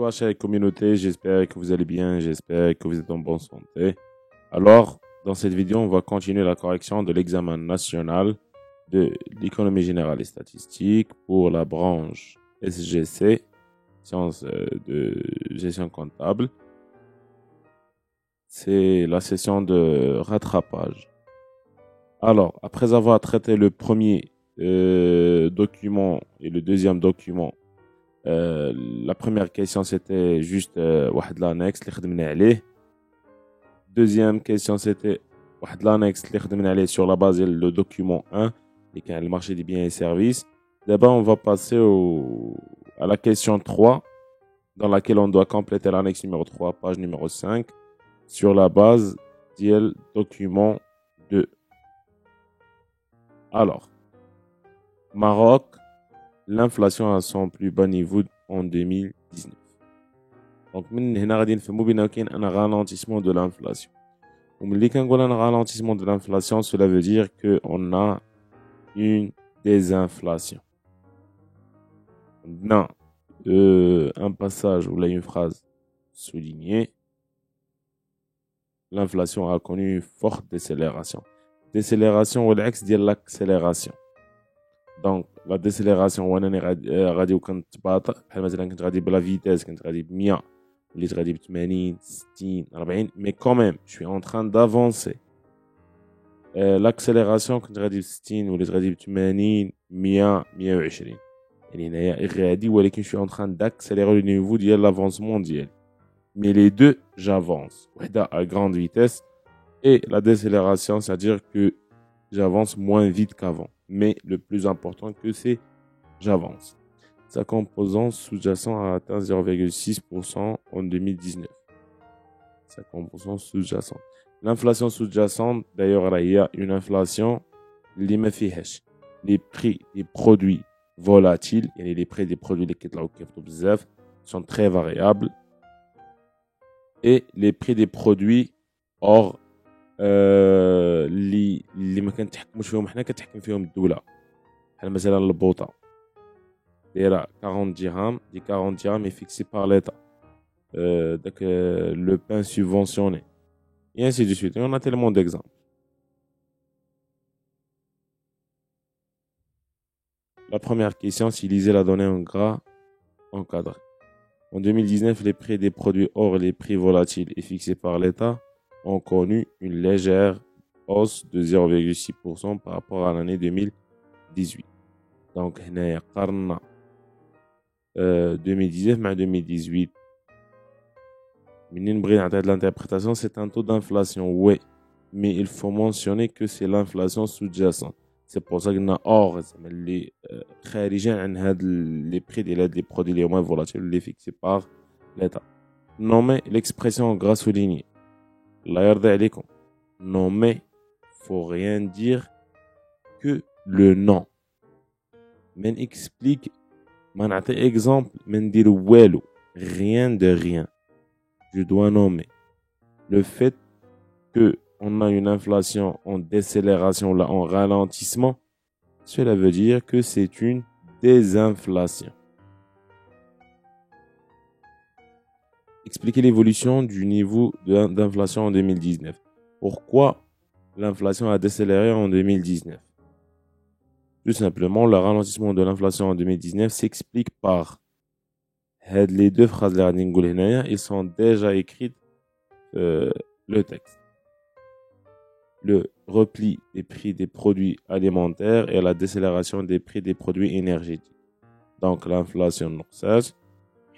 Bonsoir chère communauté, j'espère que vous allez bien, j'espère que vous êtes en bonne santé. Alors, dans cette vidéo, on va continuer la correction de l'examen national de l'économie générale et statistique pour la branche SGC, sciences de gestion comptable. C'est la session de rattrapage. Alors, après avoir traité le premier document et le deuxième document, la première question c'était juste واحد l'annexe اللي خدمنا عليه. Deuxième question c'était واحد l'annexe اللي خدمنا عليه sur la base le document 1 qui est le marché des biens et services. D'abord on va passer à la question 3 dans laquelle on doit compléter l'annexe numéro 3 page numéro 5 sur la base du document 2. Alors, Maroc, l'inflation à son plus bas niveau en 2019. Donc, من هنا غادي نفهموا بأنه كاين un ralentissement de l'inflation. وملي كنقول un ralentissement de l'inflation, cela veut dire que on a une désinflation. On a un passage ou là une phrase soulignée. L'inflation a connu une forte décélération. Décélération ou l'axe de l'accélération. Donc, la décélération, وانا غادي وكنتباطأ بحال مثلا كنت غادي بلا فيتاس كنت غادي ب 100 وليت غادي ب 80 60 40 mais quand même je suis en train d'avancer. L'accélération كنت غادي ب 60 وليت غادي ب 80 100 120 يعني هنايا غادي ولكن je suis en train d'accélérer le niveau ديال l'avancement ديالي. Mais les deux j'avance وحده à grande vitesse et la décélération c'est-à-dire que j'avance moins vite qu'avant. Mais le plus important que c'est j'avance. Sa composante sous-jacente a atteint 0,6% en 2019. Sa composante sous-jacente. L'inflation sous-jacente, d'ailleurs, il y a une inflation, les prix des produits volatiles, et les prix des produits sont très variables. Et les prix des produits hors اللي ما كنتحكموش فيهم حنا كتحكم فيهم الدوله بحال مثلا البوطه دايره 40 dirhams دي 40 dirhams est fixé par l'état داك le pain subventionné et ainsi de suite. Et on a tellement d'exemples. La première question, c'est lisez la donnée en gras encadré. En 2019, les prix des produits hors les prix volatiles et fixés par l'état ont connu une légère hausse de 0,6% par rapport à l'année 2018. Donc, هنايا قارنا 2019 مع 2018. منين بغينا نعطي l'interprétation, c'est un taux d'inflation, oui, mais il faut mentionner que c'est l'inflation sous-jacente. C'est pour ça qu'on a hors اللي خارجين عن هاد les prix ديال هاد les produits les moins volatiles les fixés par l'état. Nommez l'expression gras soulignée. La يرضي عليكم. Non mais faut rien dire que le nom. Men explique, man a exemple, men dire والو. Rien de rien. Je dois nommer. Le fait que on a une inflation en décélération là, en ralentissement, cela veut dire que c'est une désinflation. Expliquer l'évolution du niveau d'inflation en 2019. Pourquoi l'inflation a décéléré en 2019? Tout simplement, le ralentissement de l'inflation en 2019 s'explique par les deux phrases ils sont déjà écrites le texte. Le repli des prix des produits alimentaires et la décélération des prix des produits énergétiques. Donc l'inflation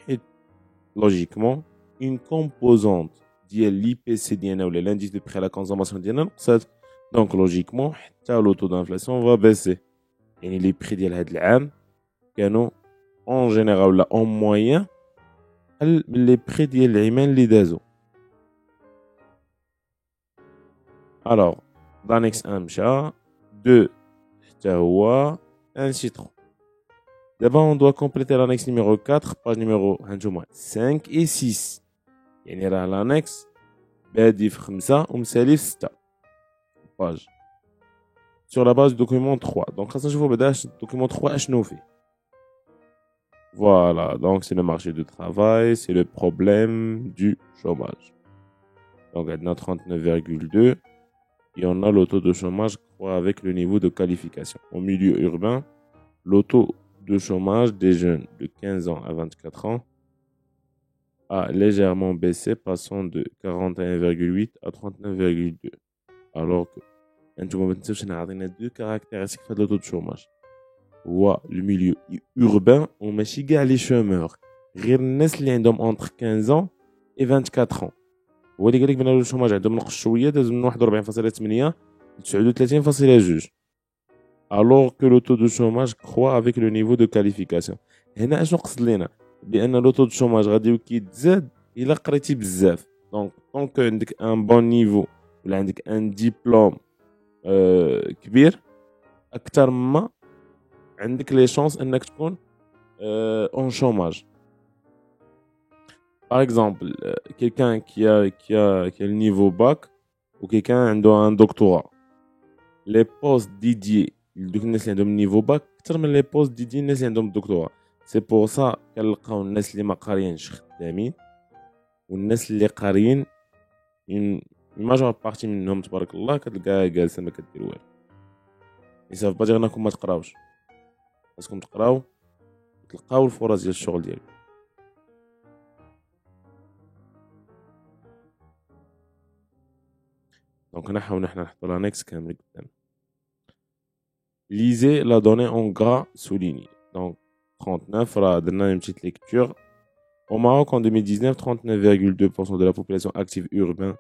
est logiquement une composante de l'IPC ou l'indice de prix à la consommation donc logiquement le taux d'inflation va baisser. Et les prix de l'année en général en moyen les prix de l'année. Alors l'annexe 1 2 ainsi de suite. D'abord on doit compléter l'annexe numéro 4 page numéro 5 et 6. يعني راه l'annexe بادي في 5 ومسالي في 6 page sur la base du document 3. Donc خاصنا نشوفوا بعدا document 3 اشنو فيه. Voilà, donc c'est le marché du travail, c'est le problème du chômage. Donc, on a 39,2. Et on a le taux de chômage croît avec le niveau de qualification. Au milieu urbain, le taux de chômage des jeunes de 15 ans à 24 ans a légèrement baissé, passant de 41,8 à 39,2. Alors que, انتم تنساوش نعطينا deux caractéristiques في le taux de chômage. هو le milieu urbain وماشي كاع les chômeurs. غير الناس اللي عندهم entre 15 ans et 24 ans. هو اللي قال لك بان الشوماج عندهم نقص شويه داز من 41.8 ل 39.2. alors que le taux de chômage croît avec le niveau de qualification. هنا اشنو قصد لينا بان le taux de chômage غادي كيتزاد الا قريتي بزاف. دونك طونك عندك ان بون نيفو ولا عندك ان ديبلوم كبير اكثر مما عندك لي شانس انك تكون اون chômage. Par exemple, quelqu'un qui a le niveau bac ou quelqu'un qui a un doctorat. Les postes dédiés للناس اللي عندهم niveau bac أكثر من les postes dédiés للناس اللي عندهم doctorat. C'est pour ça كنلقاو الناس اللي ما قاريينش خدامين والناس اللي قاريين une majeure partie منهم تبارك الله كتلقاها جالسة ما كدير والو. Et ça veut pas dire انكم ما تقراوش. خاصكم تقراو تلقاو الفرص ديال الشغل ديالكم. Donc, on a l'annexe كامل قدام. Lisez la donnée en gras souligné. Donc, 39, on a donné une petite lecture. Au Maroc, en 2019, 39,2% de la population active urbaine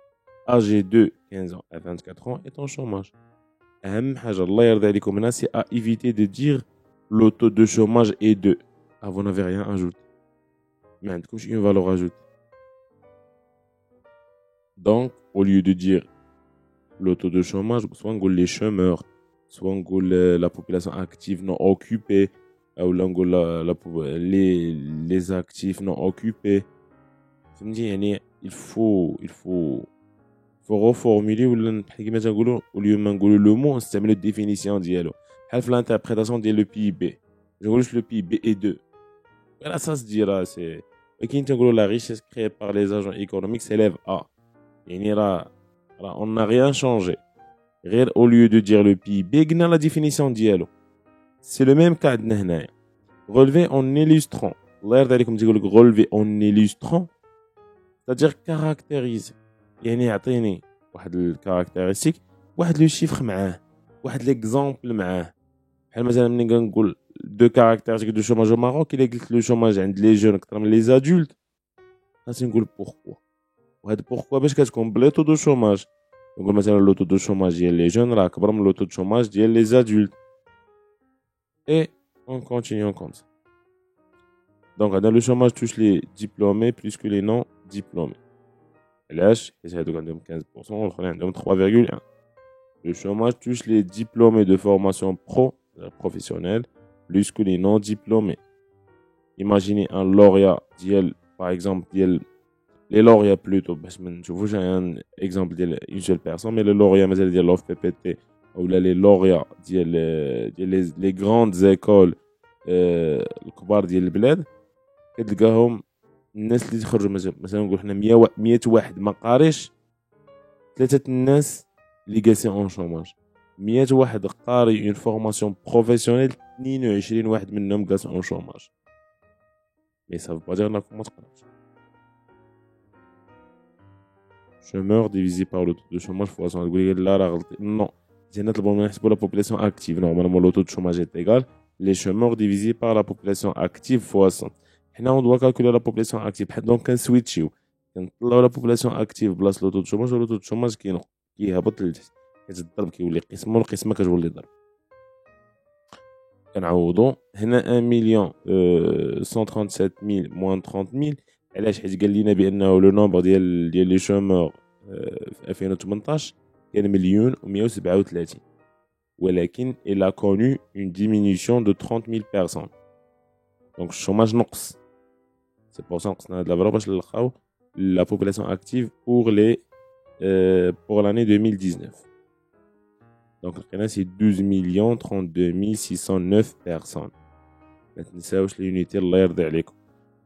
âgée de 15 ans à 24 ans est en chômage. أهم حاجة الله يرضي عليكم هنا c'est à éviter de dire le taux de chômage est de. Ah, vous n'avez rien ajouté. Mais عندكمش une valeur ajoutée. Donc, au lieu de dire le taux de chômage, soit on dit les chômeurs, soit on dit la population active non occupée, ou les actifs non occupés. Il faut reformuler ou au lieu de dire le mot, on s'appelle la définition d'ILO. L'interprétation de le PIB. Je dis le PIB est 2. Voilà, ça se dira. C'est la richesse créée par les agents économiques s'élève à. On n'a rien changé. Au lieu de dire le PIB, on a la définition d'ILO. C'est le même cas de relever en illustrant. Relever en illustrant, c'est-à-dire caractériser. يعني يعطيني واحد الكاركتيرستيك واحد لو شيفر معاه واحد ليكزامبل معاه بحال مثلا ملي كنقول دو كاركتيرستيك دو شوماج au Maroc الا قلت لو شوماج عند لي جون اكثر من لي زادولت خاصني نقول بوركوا وهاد بوركوا باش كتكون بلي طو دو شوماج نقول مثلا لو طو دو شوماج ديال لي جون راه اكبر من لو طو دو شوماج ديال لي زادولت et on continue comme ça. Donc dans le chômage touche les diplômés plus que les non diplômés. العاش حيت هادوك عندهم 15% والاخرين عندهم 3,1. Le chômage touche les diplômés de formation professionnelle plus que les non diplômés. Imaginez un lauréat ديال par exemple ديال les lauréats plutôt باش ما نشوفوش un exemple ديال une seule personne mais les lauréats مثلا ديال l'OF PPT ou les lauréats ديال les grandes écoles الكبار ديال البلاد كتلقاهم الناس اللي تخرجوا مثلا نقول حنا 100 واحد ما قاريش 3 الناس اللي جالسين اون شوماج 100 واحد قاري اون فورماسيون بروفيسيونيل 22 واحد منهم جالس اون شوماج مي سا با دير انكم ما تقراوش chômeur divisé par le taux de chômage fois 100 تقول لا راه غلطي نو جينا نطلبوا نحسبوا لا بوبولاسيون اكتيف نورمالمون لو تو دو شوماج est égal les chômeurs divisé par la population active fois 100 حنا on doit calculer la population active donc كنسويتشيو كنطلعوا لا population active بلاص لو طو دو شوماج ولو طو دو شوماج كيهبط لتحت كتضرب كيولي قسمه والقسمه كتولي ضرب كنعوضوا هنا 1,137,000 moins 30,000 علاش حيت قال لنا بانه لو نومبر ديال لي شومور في 2018 كان 1,137,000 ولكن il a connu une diminution de 30,000 personnes donc الشوماج نقص c'est pour ça نقصنا هاد العباره باش نلقاو la population active pour l'année 2019 donc c'est 12 32 609 personnes ما تنساوش ليونيتي الله يرضي عليكم.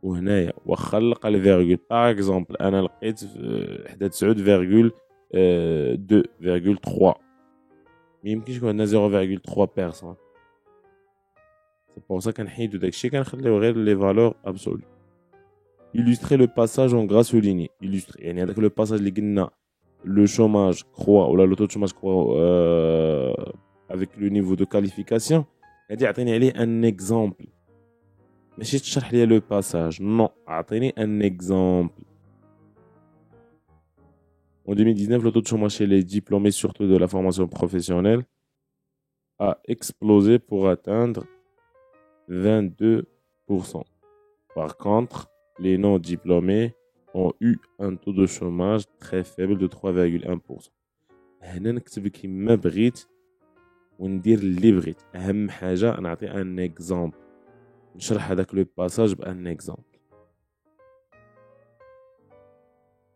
وهنايا واخا نلقى الفيرغول باغ اكزومبل انا لقيت 91.2,3 ما يمكنش يكون عندنا 0.3 بيرسون. سي بور سا كنحيدو داكشي كنخليو غير لي فالور ابسولو. illustrer le passage en gras souligné. illustrer يعني هذاك لو باساج اللي قلنا le chômage croît ولا le taux de chômage croît avec le niveau de qualification. غادي يعطيني عليه un exemple. ماشي تشرح لي لو باساج، نو اعطيني ان اكزامبل. En 2019, le taux de chômage chez les diplômés, surtout de la formation professionnelle, a explosé pour atteindre 22%. Par contre, les non-diplômés ont eu un taux de chômage très faible de 3,1%. هنا نكتب كيما بغيت وندير اللي بغيت، أهم حاجة نعطي ان اكزامبل، نشرح هذاك لو باساج بان اكزامبل.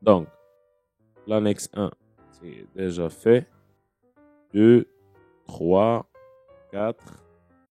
Donc, l'annexe 1, c'est déjà fait. 2, 3, 4,